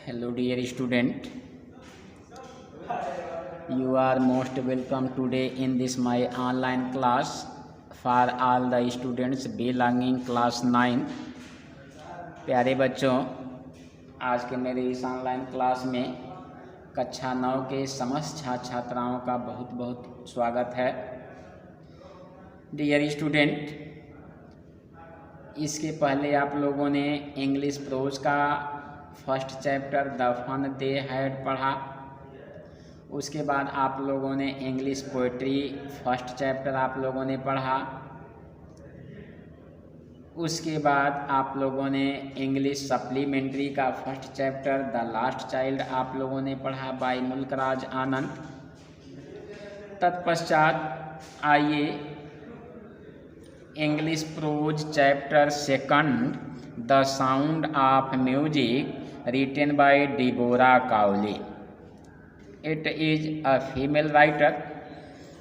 Hello dear student, you are most welcome today in this my online class for all the students belonging class 9। प्यारे बच्चों, आज के मेरे इस online class में कक्षा 9 के समस्त छात्र छात्राओं का बहुत बहुत स्वागत है। डियर स्टूडेंट, इसके पहले आप लोगों ने इंग्लिश प्रोज का first chapter the fun they had पढ़ा। उसके बाद आप लोगों ने इंग्लिश पोएट्री फर्स्ट चैप्टर आप लोगों ने पढ़ा। उसके बाद आप लोगों ने इंग्लिश सप्लीमेंट्री का first chapter the last child आप लोगों ने पढ़ा बाय मुल्कराज आनंद। तत्पश्चात आइए English prose chapter second the sound of music written by Deborah Cowley. It is a female writer.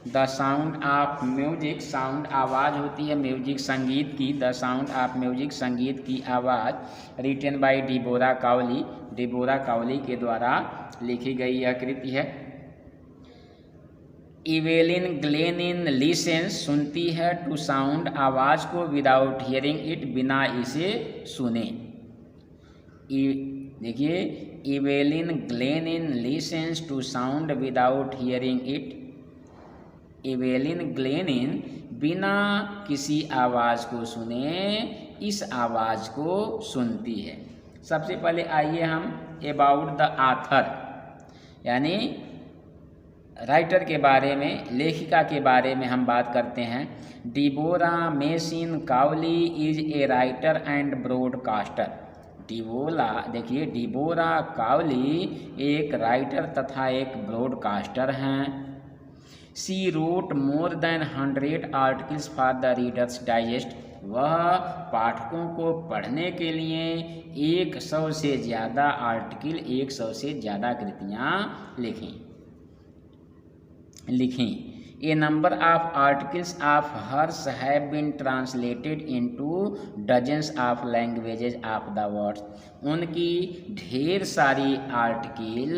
The sound of music, sound आवाज़ होती है म्यूजिक संगीत की। द साउंड ऑफ म्यूजिक संगीत की आवाज़ रिटन बाय डिबोरा काउली, डिबोरा काउली के द्वारा लिखी गई यह कृति है। इवेलिन ग्लेनिन लिसेंस, सुनती है, टू साउंड आवाज़ को, विदाउट हियरिंग इट, बिना इसे सुने। देखिए, Evelyn Glennie listens to sound without hearing it. Evelyn Glennie बिना किसी आवाज़ को सुने इस आवाज़ को सुनती है। सबसे पहले आइए हम अबाउट द आथर यानी राइटर के बारे में, लेखिका के बारे में हम बात करते हैं। Deborah Mason Cowley is a writer and broadcaster. देखिए, डिबोरा काउली एक राइटर तथा एक ब्रॉडकास्टर हैं। She wrote more than 100 articles for the Reader's Digest. वह पाठकों को पढ़ने के लिए 100 से ज़्यादा आर्टिकल, 100 से ज़्यादा कृतियाँ लिखी। A number of articles of hers have been translated into dozens of languages of the world। उनकी ढेर सारी आर्टिकल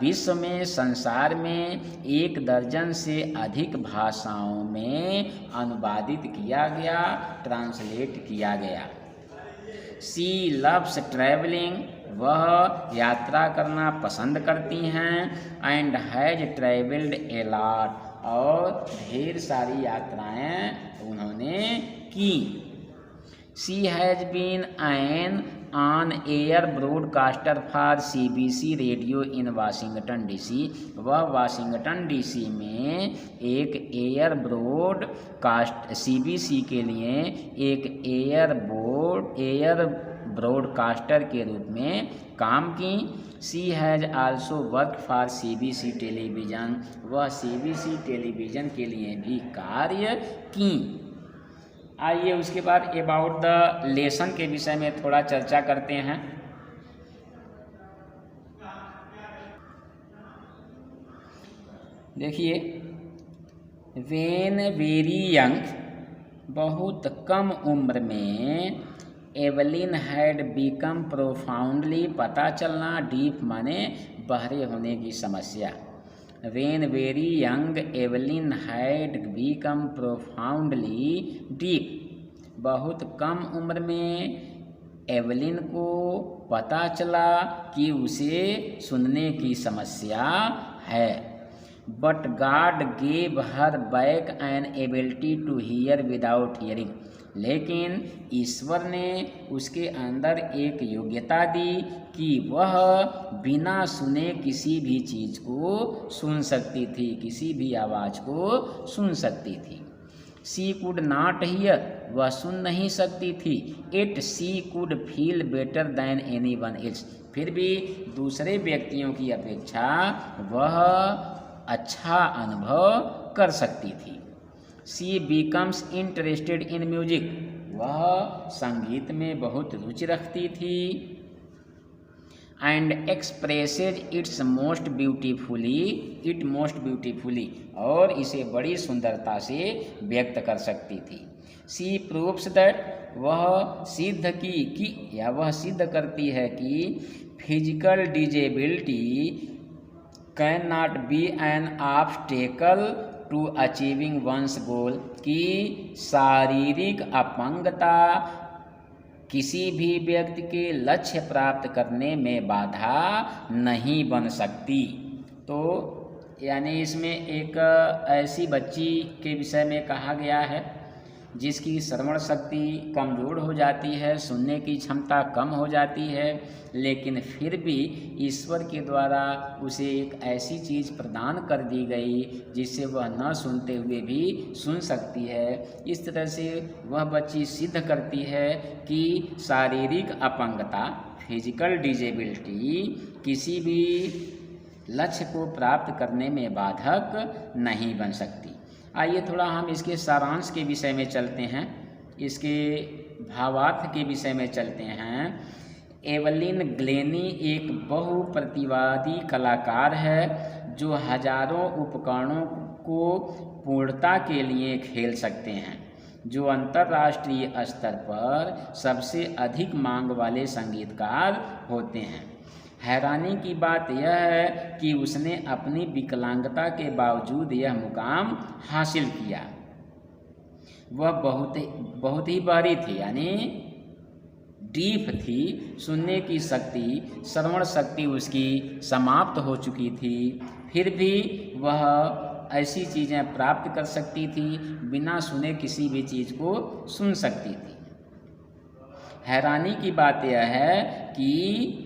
विश्व में, संसार में 1 दर्जन से अधिक भाषाओं में अनुवादित किया गया, ट्रांसलेट किया गया। शी लव्स ट्रैवलिंग, वह यात्रा करना पसंद करती हैं। And has travelled a lot, और ढेर सारी यात्राएं उन्होंने की। She has been an on air broadcaster for CBC radio in Washington DC। वह वाशिंगटन DC में एक एयर ब्रॉडकास्ट, CBC के लिए एक एयर ब्रॉडकास्टर के रूप में काम की। She has also work for CBC television, वह CBC टेलीविज़न के लिए भी कार्य की। आइए उसके बाद अबाउट द लेसन के विषय में थोड़ा चर्चा करते हैं। देखिए, वेन वेरी यंग, बहुत कम उम्र में, एवलिन हैड बिकम प्रोफाउंडली, पता चलना, डीप माने बहरे होने की समस्या। When very young Evelyn had become profoundly deep, बहुत कम उम्र में एवलिन को पता चला कि उसे सुनने की समस्या है। But God gave her back an ability to hear without hearing, लेकिन ईश्वर ने उसके अंदर एक योग्यता दी कि वह बिना सुने किसी भी चीज़ को सुन सकती थी, किसी भी आवाज़ को सुन सकती थी। शी कुड नॉट हियर, वह सुन नहीं सकती थी। It she could feel better than any one else, फिर भी दूसरे व्यक्तियों की अपेक्षा वह अच्छा अनुभव कर सकती थी। She becomes interested in music, वह संगीत में बहुत रुचि रखती थी। And expresses it's most beautifully, और इसे बड़ी सुंदरता से व्यक्त कर सकती थी। शी प्रूव्स दैट, वह सिद्ध करती है कि physical disability can not be an obstacle to achieving one's goal, कि शारीरिक अपंगता किसी भी व्यक्ति के लक्ष्य प्राप्त करने में बाधा नहीं बन सकती। तो यानी इसमें एक ऐसी बच्ची के विषय में कहा गया है जिसकी श्रवण शक्ति कमज़ोर हो जाती है, सुनने की क्षमता कम हो जाती है, लेकिन फिर भी ईश्वर के द्वारा उसे एक ऐसी चीज़ प्रदान कर दी गई जिससे वह न सुनते हुए भी सुन सकती है। इस तरह से वह बच्ची सिद्ध करती है कि शारीरिक अपंगता, फिजिकल डिजेबिलिटी किसी भी लक्ष्य को प्राप्त करने में बाधक नहीं बन सकती। आइए थोड़ा हम इसके सारांश के विषय में चलते हैं, इसके भावार्थ के विषय में चलते हैं। एवलिन ग्लेनी एक बहुप्रतिवादी कलाकार है जो हजारों उपकरणों को पूर्णता के लिए खेल सकते हैं, जो अंतर्राष्ट्रीय स्तर पर सबसे अधिक मांग वाले संगीतकार होते हैं। हैरानी की बात यह है कि उसने अपनी विकलांगता के बावजूद यह मुकाम हासिल किया। वह बहुत ही बहरी थी, यानी डीफ थी, सुनने की शक्ति, श्रवण शक्ति उसकी समाप्त हो चुकी थी, फिर भी वह ऐसी चीज़ें प्राप्त कर सकती थी, बिना सुने किसी भी चीज़ को सुन सकती थी। हैरानी की बात यह है कि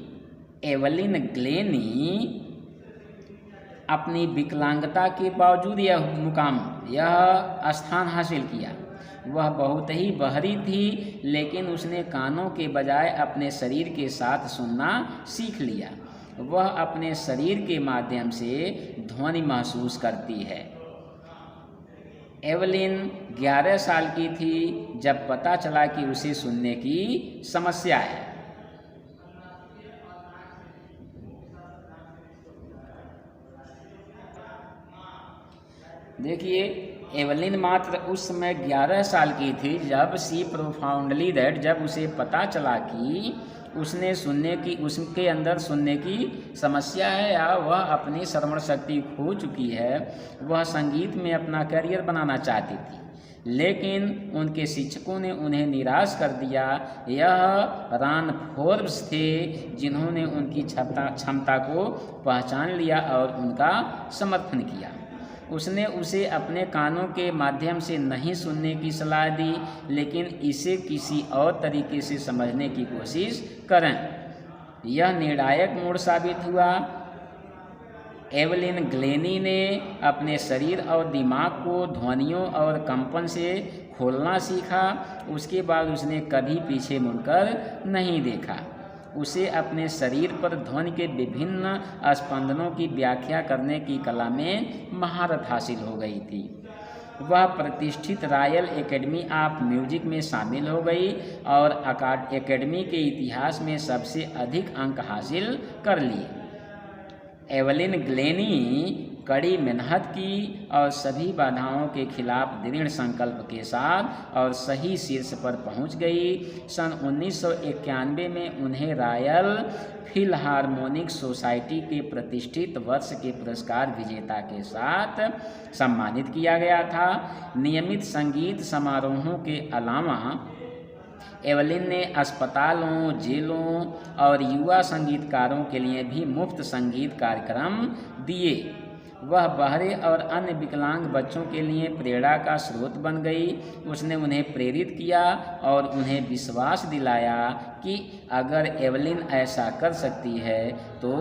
एवलिन ग्लेनी अपनी विकलांगता के बावजूद यह मुकाम, यह स्थान हासिल किया। वह बहुत ही बहरी थी, लेकिन उसने कानों के बजाय अपने शरीर के साथ सुनना सीख लिया। वह अपने शरीर के माध्यम से ध्वनि महसूस करती है। एवलिन 11 साल की थी जब पता चला कि उसे सुनने की समस्या है। देखिए, एवलिन मात्र उस समय 11 साल की थी जब सी प्रोफाउंडली दैट, जब उसे पता चला कि उसने उसके अंदर सुनने की समस्या है या वह अपनी श्रवण शक्ति खो चुकी है। वह संगीत में अपना करियर बनाना चाहती थी, लेकिन उनके शिक्षकों ने उन्हें निराश कर दिया। यह रॉन फोर्ब्स थे जिन्होंने उनकी क्षमता को पहचान लिया और उनका समर्थन किया। उसने उसे अपने कानों के माध्यम से नहीं सुनने की सलाह दी, लेकिन इसे किसी और तरीके से समझने की कोशिश करें। यह निर्णायक मोड़ साबित हुआ। एवलिन ग्लेनी ने अपने शरीर और दिमाग को ध्वनियों और कंपन से खोलना सीखा। उसके बाद उसने कभी पीछे मुड़कर नहीं देखा। उसे अपने शरीर पर ध्वनि के विभिन्न स्पंदनों की व्याख्या करने की कला में महारत हासिल हो गई थी। वह प्रतिष्ठित रॉयल एकेडमी ऑफ म्यूजिक में शामिल हो गई और एकेडमी के इतिहास में सबसे अधिक अंक हासिल कर लिए। एवलिन ग्लेनी कड़ी मेहनत की और सभी बाधाओं के खिलाफ दृढ़ संकल्प के साथ और सही शीर्ष पर पहुंच गई। सन 1991 में उन्हें रॉयल फिलहार्मोनिक सोसाइटी के प्रतिष्ठित वर्ष के पुरस्कार विजेता के साथ सम्मानित किया गया था। नियमित संगीत समारोहों के अलावा एवलिन ने अस्पतालों, जेलों और युवा संगीतकारों के लिए भी मुफ्त संगीत कार्यक्रम दिए। वह बहरे और अन्य विकलांग बच्चों के लिए प्रेरणा का स्रोत बन गई। उसने उन्हें प्रेरित किया और उन्हें विश्वास दिलाया कि अगर एवलिन ऐसा कर सकती है तो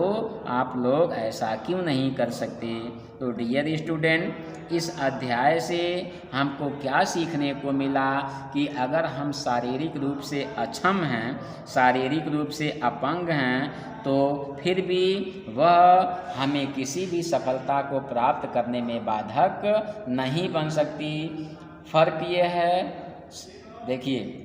आप लोग ऐसा क्यों नहीं कर सकते। तो डियर स्टूडेंट, इस अध्याय से हमको क्या सीखने को मिला कि अगर हम शारीरिक रूप से अक्षम हैं, शारीरिक रूप से अपंग हैं, तो फिर भी वह हमें किसी भी सफलता को प्राप्त करने में बाधक नहीं बन सकती। फ़र्क ये है, देखिए,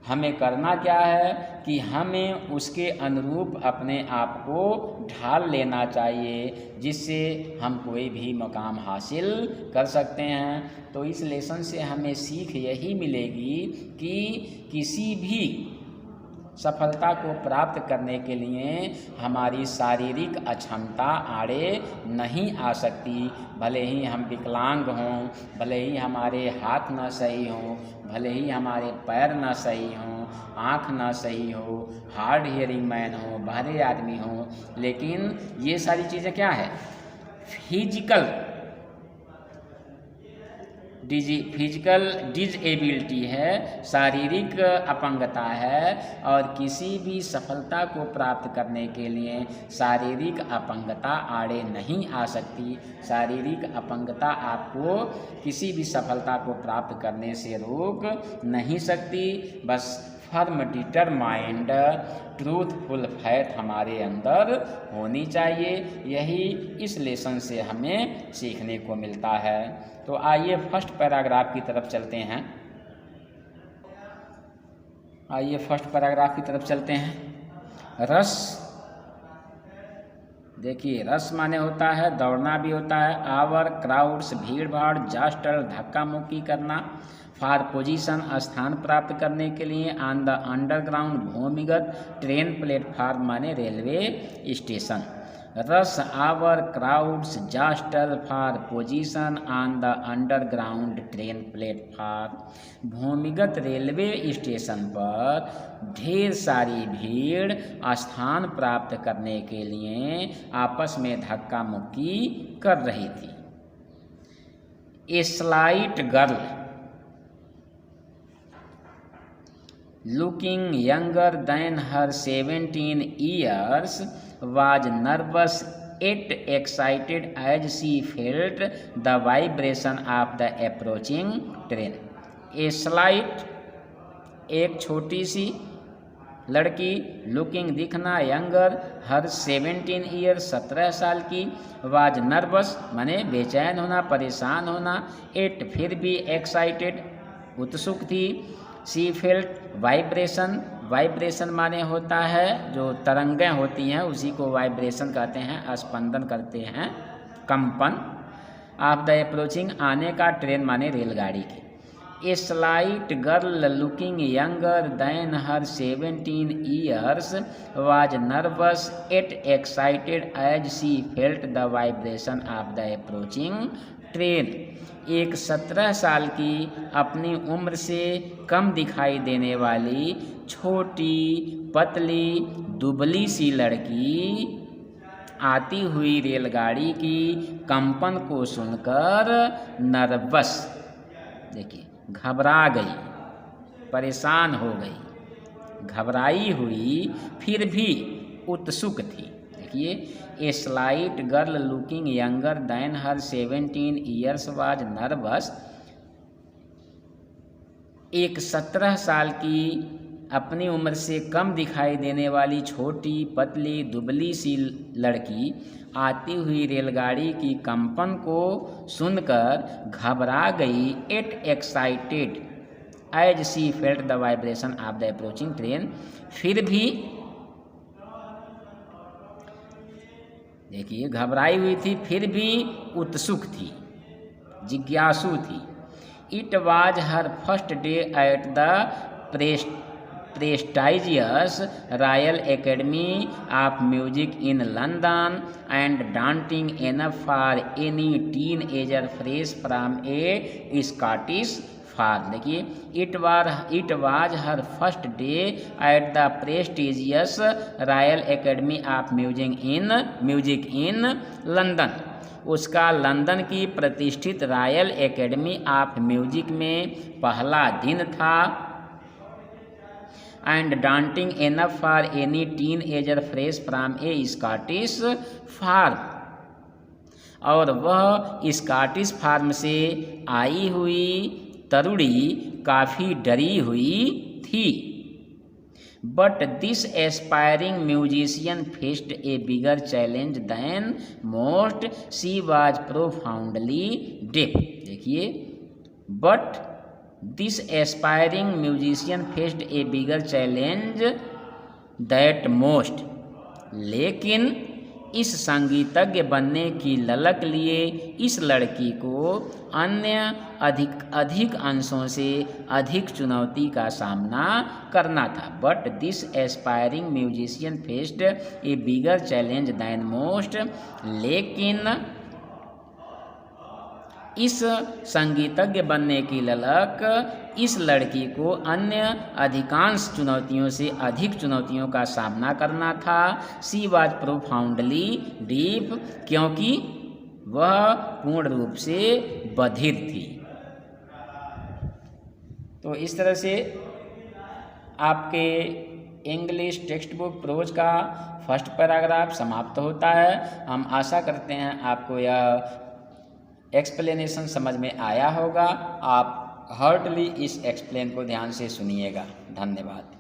हमें करना क्या है कि हमें उसके अनुरूप अपने आप को ढाल लेना चाहिए, जिससे हम कोई भी मकाम हासिल कर सकते हैं। तो इस लेसन से हमें सीख यही मिलेगी कि किसी भी सफलता को प्राप्त करने के लिए हमारी शारीरिक अक्षमता आड़े नहीं आ सकती। भले ही हम विकलांग हों, भले ही हमारे हाथ न सही हों, भले ही हमारे पैर न सही हों, आँख न सही हो, हार्ड हियरिंग मैन हो, बहरे आदमी हो, लेकिन ये सारी चीज़ें क्या है, फिजिकल डिजेबिलिटी है, शारीरिक अपंगता है। और किसी भी सफलता को प्राप्त करने के लिए शारीरिक अपंगता आड़े नहीं आ सकती। शारीरिक अपंगता आपको किसी भी सफलता को प्राप्त करने से रोक नहीं सकती। बस फर्म डिटरमाइंड ट्रूथफुल फैथ हमारे अंदर होनी चाहिए। यही इस लेसन से हमें सीखने को मिलता है। तो आइए फर्स्ट पैराग्राफ की तरफ चलते हैं। रस, देखिए रस माने होता है दौड़ना भी होता है। आवर, क्राउड्स भीड़ भाड़, जस्टल धक्का मुक्की करना। फॉर पोजीशन स्थान प्राप्त करने के लिए। ऑन द अंडरग्राउंड भूमिगत। ट्रेन प्लेटफार्म माने railway station. Rush, hour, crowds, jostle for position on the underground train platform. भूमिगत रेलवे स्टेशन पर ढेर सारी भीड़ स्थान प्राप्त करने के लिए आपस में धक्का मुक्की कर रही थी। ए slight girl looking younger than her 17 years was nervous yet excited as she felt the vibration of the approaching train. A slight, एक छोटी सी लड़की, लुकिंग दिखना, यंगर, हर 17 ईयर 17 साल की, वाज नर्वस माने बेचैन होना, परेशान होना, एट फिर भी एक्साइटेड उत्सुक थी, सी फेल्ट वाइब्रेशन, वाइब्रेशन माने होता है जो तरंगें होती हैं उसी को वाइब्रेशन कहते हैं, स्पंदन करते हैं, कंपन। ऑफ द अप्रोचिंग आने का, ट्रेन माने रेलगाड़ी की। A slight girl looking younger than her 17 years was nervous yet excited as she felt the vibration of the approaching train. एक 17 साल की अपनी उम्र से कम दिखाई देने वाली छोटी पतली दुबली सी लड़की आती हुई रेलगाड़ी की कंपन को सुनकर नर्वस, देखिए घबरा गई, परेशान हो गई, घबराई हुई, फिर भी उत्सुक थी। देखिए, a slight girl looking younger than her 17 years was nervous. एक 17 साल की अपनी उम्र से कम दिखाई देने वाली छोटी पतली दुबली सी लड़की आती हुई रेलगाड़ी की कंपन को सुनकर घबरा गई, yet excited as she felt the vibration of the approaching train. फिर भी देखिए घबराई हुई थी, फिर भी उत्सुक थी, जिज्ञासु थी। It was her first day at the prestigious Royal Academy of Music in London and daunting enough for any teenager fresh from a Scottish farm. देखिए, it was her first day at the prestigious Royal Academy of Music in London. उसका London की प्रतिष्ठित royal academy of music में पहला दिन था। And daunting enough for any teenager fresh from a Scottish farm, और वह Scottish farm से आई हुई तरुणी काफ़ी डरी हुई थी। But this aspiring musician faced a bigger challenge than most, she was profoundly deaf. देखिए, but this aspiring musician faced a bigger challenge that most, लेकिन इस संगीतज्ञ बनने की ललक लिए इस लड़की को अन्य अधिक अंशों से अधिक चुनौती का सामना करना था। But this aspiring musician faced a bigger challenge than most. लेकिन इस संगीतज्ञ बनने की ललक इस लड़की को अन्य अधिकांश चुनौतियों से अधिक चुनौतियों का सामना करना था। शी वॉज प्रोफाउंडली डीप, क्योंकि वह पूर्ण रूप से बधिर थी। तो इस तरह से आपके इंग्लिश टेक्स्ट बुक प्रोज का फर्स्ट पैराग्राफ समाप्त होता है। हम आशा करते हैं आपको यह एक्सप्लेनेशन समझ में आया होगा। आप हार्टली इस एक्सप्लेन को ध्यान से सुनिएगा। धन्यवाद।